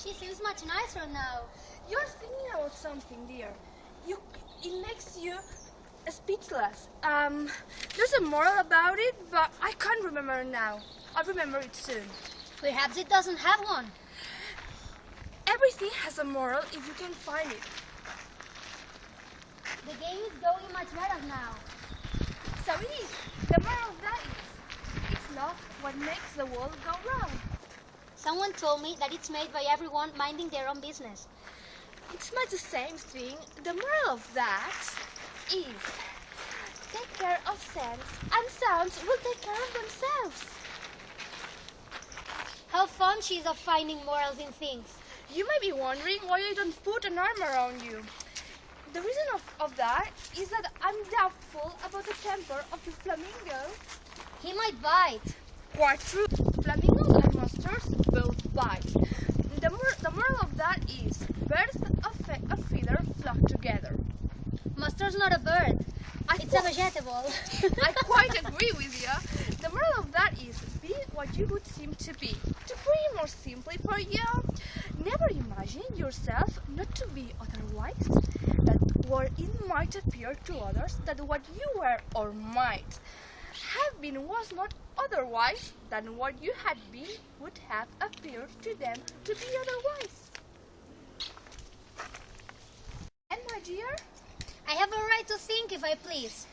She seems much nicer now. You're thinking about something, dear. It makes you speechless. There's a moral about it, but I can't remember now. I'll remember it soon. Perhaps it doesn't have one. Everything has a moral if you can find it. The game is going much better now. So it is. The moral of that is, it's love what makes the world go round. Someone told me that it's made by everyone minding their own business. It's much the same thing. The moral of that is, take care of sense, and sounds will take care of themselves. How fond she is of finding morals in things. You may be wondering why I don't put an arm around you. The reason of that is that I'm doubtful about the temper of the flamingo. He might bite. Quite true. Flamingos and monsters both bite. The moral of that is, birds of feather flock together. Mustard's not a bird. It's a vegetable. I quite agree with you. The moral of that is, be what you would seem to be. To put it more simply for you, never imagine yourself not to be otherwise, that what it might appear to others that what you were or might have been was not otherwise than what you had been would have appeared to them to be otherwise. And my dear, I have a right to think if I please.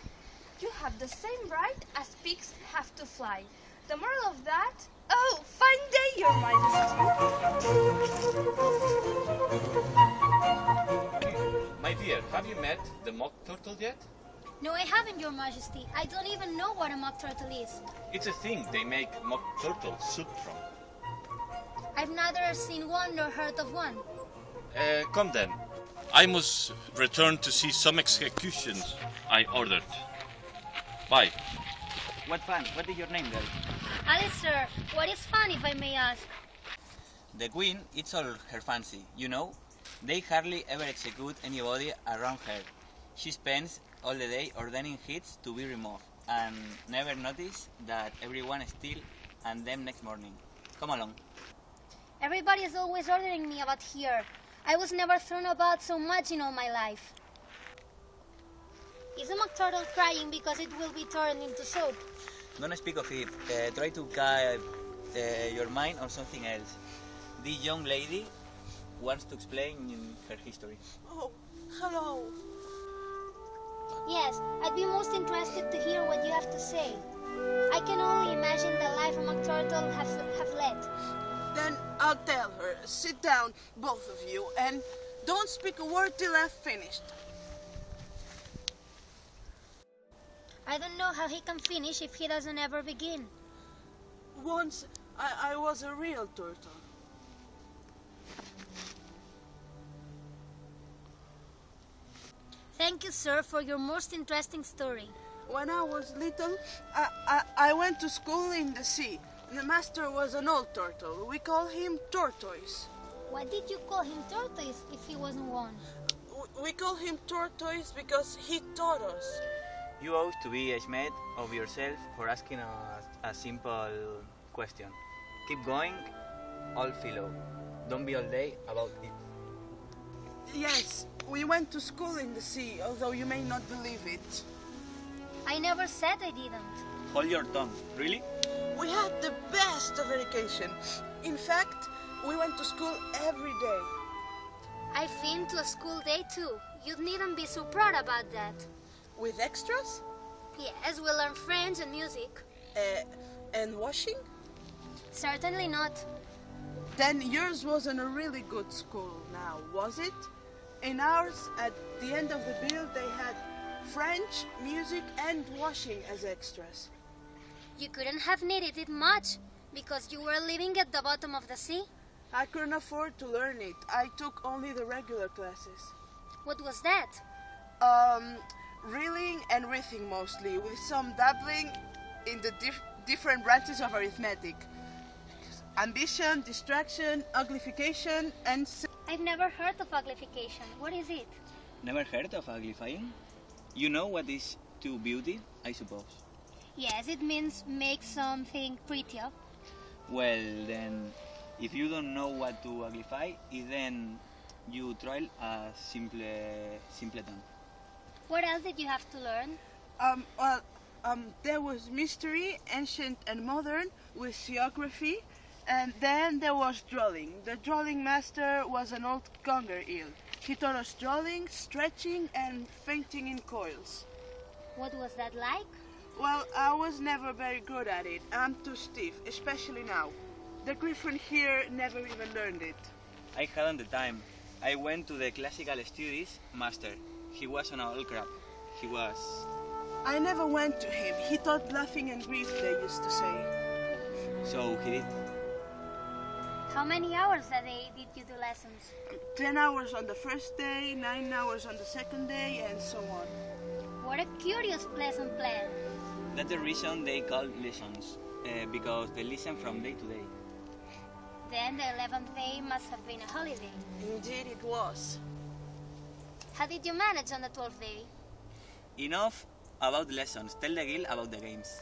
you have the same right as pigs have to fly. The moral of that? Oh, fine day, Your Majesty. My dear, have you met the mock turtle yet? No, I haven't, Your Majesty. I don't even know what a mock turtle is. It's a thing they make mock turtle soup from. I've neither seen one nor heard of one. Come then. I must return to see some executions I ordered. Bye. What fun? What is your name, girl? Alice, sir, what is fun, if I may ask? The queen, it's all her fancy, you know? They hardly ever execute anybody around her. She spends all the day ordering hits to be removed, and never notice that everyone is still and them next morning. Come along. Everybody is always ordering me about here. I was never thrown about so much in all my life. Is a mock turtle crying because it will be turned into soap? Don't speak of it. Try to guide your mind on something else. This young lady wants to explain her history. Oh, hello. Yes, I'd be most interested to hear what you have to say. I can only imagine the life a mock turtle have led. Then I'll tell her. Sit down, both of you, and don't speak a word till I've finished. I don't know how he can finish if he doesn't ever begin. Once I was a real turtle. Thank you, sir, for your most interesting story. When I was little, I went to school in the sea. The master was an old turtle. We call him Tortoise. Why did you call him Tortoise if he wasn't one? We call him Tortoise because he taught us. You ought to be ashamed of yourself for asking a simple question. Keep going, old fellow. Don't be all day about it. Yes, we went to school in the sea, although you may not believe it. I never said I didn't. Hold your tongue. Really? We had the best of education. In fact, we went to school every day. I've been to a school day too. You needn't be so proud about that. With extras? Yes, we learn French and music. And washing? Certainly not. Then yours wasn't a really good school now, was it? In ours, at the end of the bill, they had French, music, and washing as extras. You couldn't have needed it much because you were living at the bottom of the sea. I couldn't afford to learn it. I took only the regular classes. What was that? Reeling and riffing mostly, with some dabbling in the different branches of arithmetic. Ambition, distraction, uglification, and... I've never heard of uglification. What is it? Never heard of uglifying? You know what is to beauty, I suppose. Yes, it means make something prettier. Well, then, If you don't know what to uglify, then you trial a simpleton. What else did you have to learn? There was mystery, ancient and modern, with geography, and then there was drawing. The drawing master was an old conger eel. He taught us drawing, stretching, and fainting in coils. What was that like? Well, I was never very good at it. I'm too stiff, especially now. The griffin here never even learned it. I hadn't the time. I went to the classical studies master. He was an old crab. He was... I never went to him. He taught laughing and grief, they used to say. So he did. How many hours a day did you do lessons? 10 hours on the first day, 9 hours on the second day, and so on. What a curious lesson plan. That's the reason they call lessons, because they listen from day to day. Then the 11th day must have been a holiday. Indeed it was. How did you manage on the 12th day? Enough about lessons. Tell the guild about the games.